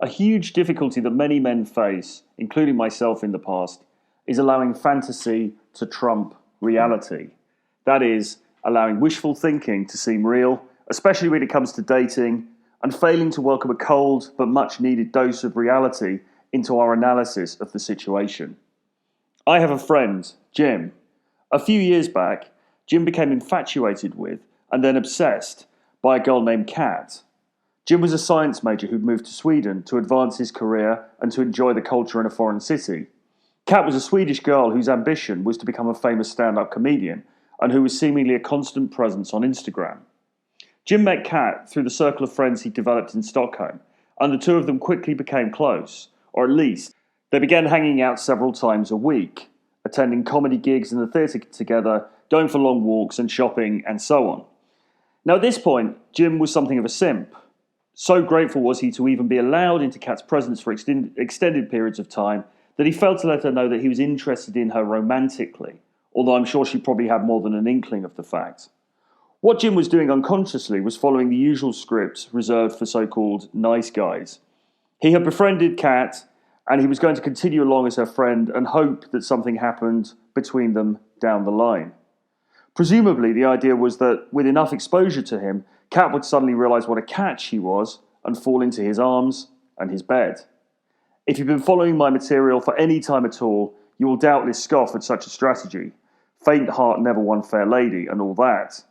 A huge difficulty that many men face, including myself in the past, is allowing fantasy to trump reality. That is, allowing wishful thinking to seem real, especially when it comes to dating, and failing to welcome a cold but much needed dose of reality into our analysis of the situation. I have a friend, Jim. A few years back, Jim became infatuated with and then obsessed by a girl named Kat. Jim was a science major who'd moved to Sweden to advance his career and to enjoy the culture in a foreign city. Kat was a Swedish girl whose ambition was to become a famous stand-up comedian and who was seemingly a constant presence on Instagram. Jim met Kat through the circle of friends he developed in Stockholm, and the two of them quickly became close, or at least they began hanging out several times a week, attending comedy gigs in the theatre together, going for long walks and shopping, and so on. Now at this point, Jim was something of a simp. So grateful was he to even be allowed into Kat's presence for extended periods of time that he failed to let her know that he was interested in her romantically, although I'm sure she probably had more than an inkling of the fact. What Jim was doing unconsciously was following the usual script reserved for so-called nice guys. He had befriended Kat, and he was going to continue along as her friend and hope that something happened between them down the line. Presumably, the idea was that with enough exposure to him, Kat would suddenly realise what a catch he was and fall into his arms and his bed. If you've been following my material for any time at all, you will doubtless scoff at such a strategy. Faint heart never won fair lady and all that.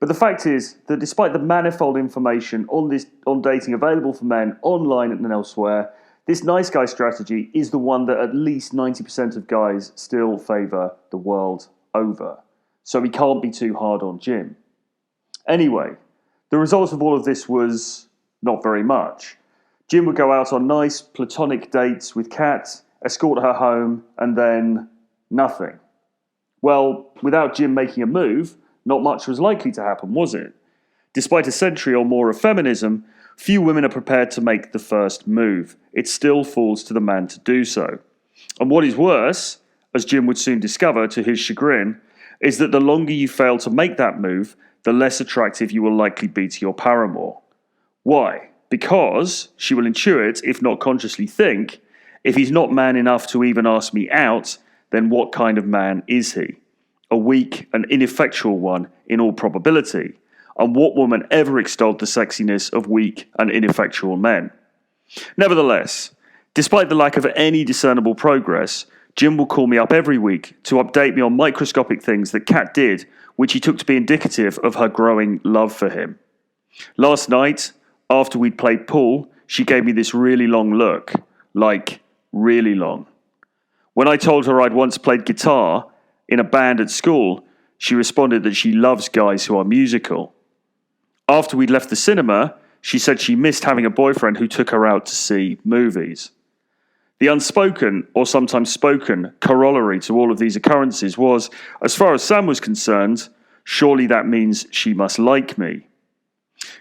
But the fact is that despite the manifold information on dating available for men online and elsewhere, this nice guy strategy is the one that at least 90% of guys still favour the world over. So we can't be too hard on Jim. Anyway, the result of all of this was not very much. Jim would go out on nice platonic dates with Kat, escort her home, and then nothing. Well, without Jim making a move, not much was likely to happen, was it? Despite a century or more of feminism, few women are prepared to make the first move. It still falls to the man to do so. And what is worse, as Jim would soon discover to his chagrin, is that the longer you fail to make that move, the less attractive you will likely be to your paramour. Why? Because she will intuit, if not consciously think, if he's not man enough to even ask me out, then what kind of man is he? A weak and ineffectual one in all probability. And what woman ever extolled the sexiness of weak and ineffectual men? Nevertheless, despite the lack of any discernible progress, Jim will call me up every week to update me on microscopic things that Kat did, which he took to be indicative of her growing love for him. Last night, after we'd played pool, she gave me this really long look. Like, really long. When I told her I'd once played guitar in a band at school, she responded that she loves guys who are musical. After we'd left the cinema, she said she missed having a boyfriend who took her out to see movies. The unspoken, or sometimes spoken, corollary to all of these occurrences was, as far as Sam was concerned, surely that means she must like me.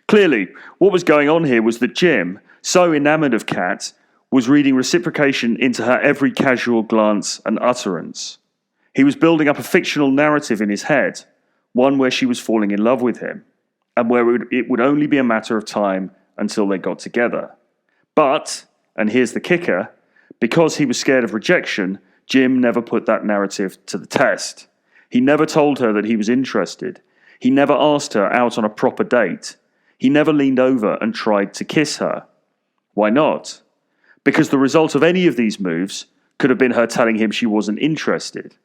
Clearly, what was going on here was that Jim, so enamoured of Kat, was reading reciprocation into her every casual glance and utterance. He was building up a fictional narrative in his head, one where she was falling in love with him, and where it would only be a matter of time until they got together. But, and here's the kicker, because he was scared of rejection, Jim never put that narrative to the test. He never told her that he was interested. He never asked her out on a proper date. He never leaned over and tried to kiss her. Why not? Because the result of any of these moves could have been her telling him she wasn't interested.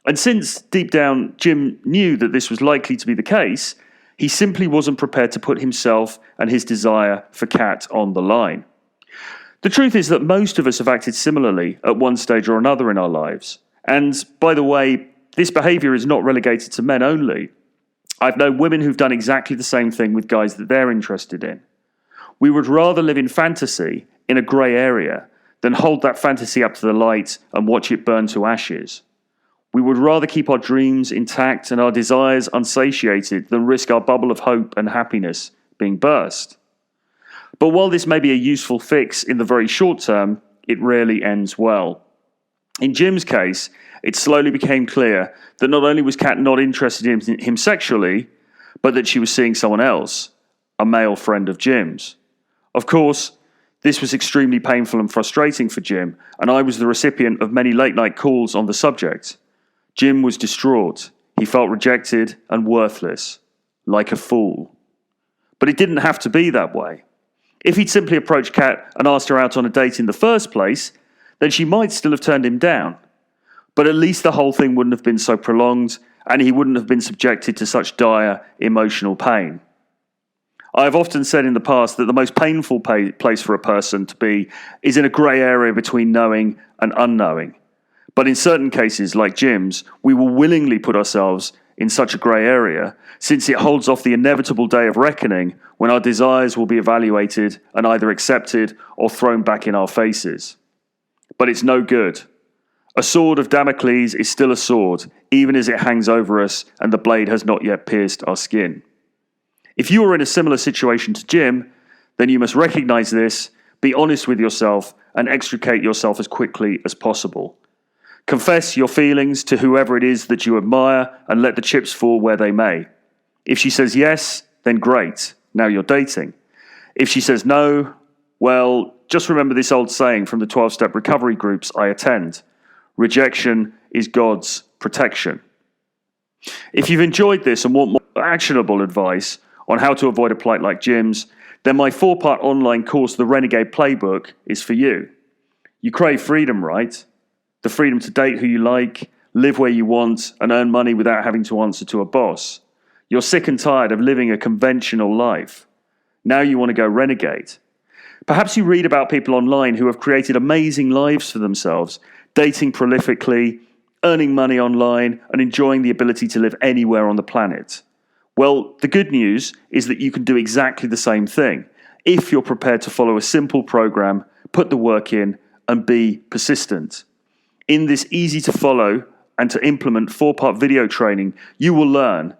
And since, deep down, Jim knew that this was likely to be the case, he simply wasn't prepared to put himself and his desire for Kat on the line. The truth is that most of us have acted similarly at one stage or another in our lives. And, by the way, this behaviour is not relegated to men only. I've known women who've done exactly the same thing with guys that they're interested in. We would rather live in fantasy, in a grey area, than hold that fantasy up to the light and watch it burn to ashes. We would rather keep our dreams intact and our desires unsatiated than risk our bubble of hope and happiness being burst. But while this may be a useful fix in the very short term, it rarely ends well. In Jim's case, it slowly became clear that not only was Kat not interested in him sexually, but that she was seeing someone else, a male friend of Jim's. Of course, This was extremely painful and frustrating for Jim, and I was the recipient of many late-night calls on the subject. Jim was distraught. He felt rejected and worthless, like a fool. But it didn't have to be that way. If he'd simply approached Kat and asked her out on a date in the first place, then she might still have turned him down. But at least the whole thing wouldn't have been so prolonged, and he wouldn't have been subjected to such dire emotional pain. I have often said in the past that the most painful place for a person to be is in a grey area between knowing and unknowing. But in certain cases, like Jim's, we will willingly put ourselves in such a grey area, since it holds off the inevitable day of reckoning when our desires will be evaluated and either accepted or thrown back in our faces. But it's no good. A sword of Damocles is still a sword, even as it hangs over us and the blade has not yet pierced our skin. If you are in a similar situation to Jim, then you must recognize this, be honest with yourself, and extricate yourself as quickly as possible. Confess your feelings to whoever it is that you admire and let the chips fall where they may. If she says yes, then great, now you're dating. If she says no, well, just remember this old saying from the 12-step recovery groups I attend. Rejection is God's protection. If you've enjoyed this and want more actionable advice on how to avoid a plight like Jim's, then my 4-part online course, The Renegade Playbook, is for you. You crave freedom, right? The freedom to date who you like, live where you want, and earn money without having to answer to a boss. You're sick and tired of living a conventional life. Now you want to go renegade. Perhaps you read about people online who have created amazing lives for themselves, dating prolifically, earning money online, and enjoying the ability to live anywhere on the planet. Well, the good news is that you can do exactly the same thing if you're prepared to follow a simple program, put the work in, and be persistent. In this easy-to-follow and to implement 4-part video training, you will learn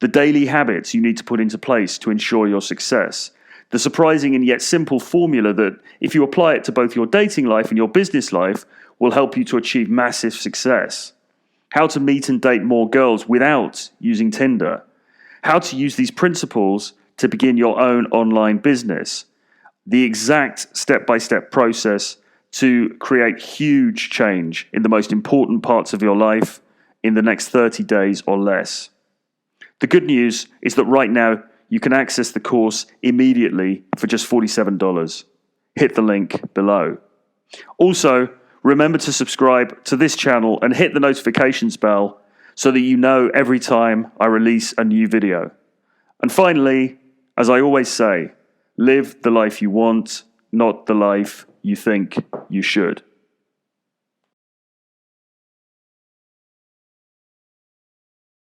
the daily habits you need to put into place to ensure your success. The surprising and yet simple formula that, if you apply it to both your dating life and your business life, will help you to achieve massive success. How to meet and date more girls without using Tinder. How to use these principles to begin your own online business. The exact step-by-step process to create huge change in the most important parts of your life in the next 30 days or less. The good news is that right now you can access the course immediately for just $47. Hit the link below. Also, remember to subscribe to this channel and hit the notifications bell so that you know every time I release a new video. And finally, as I always say, live the life you want, not the life you think you should.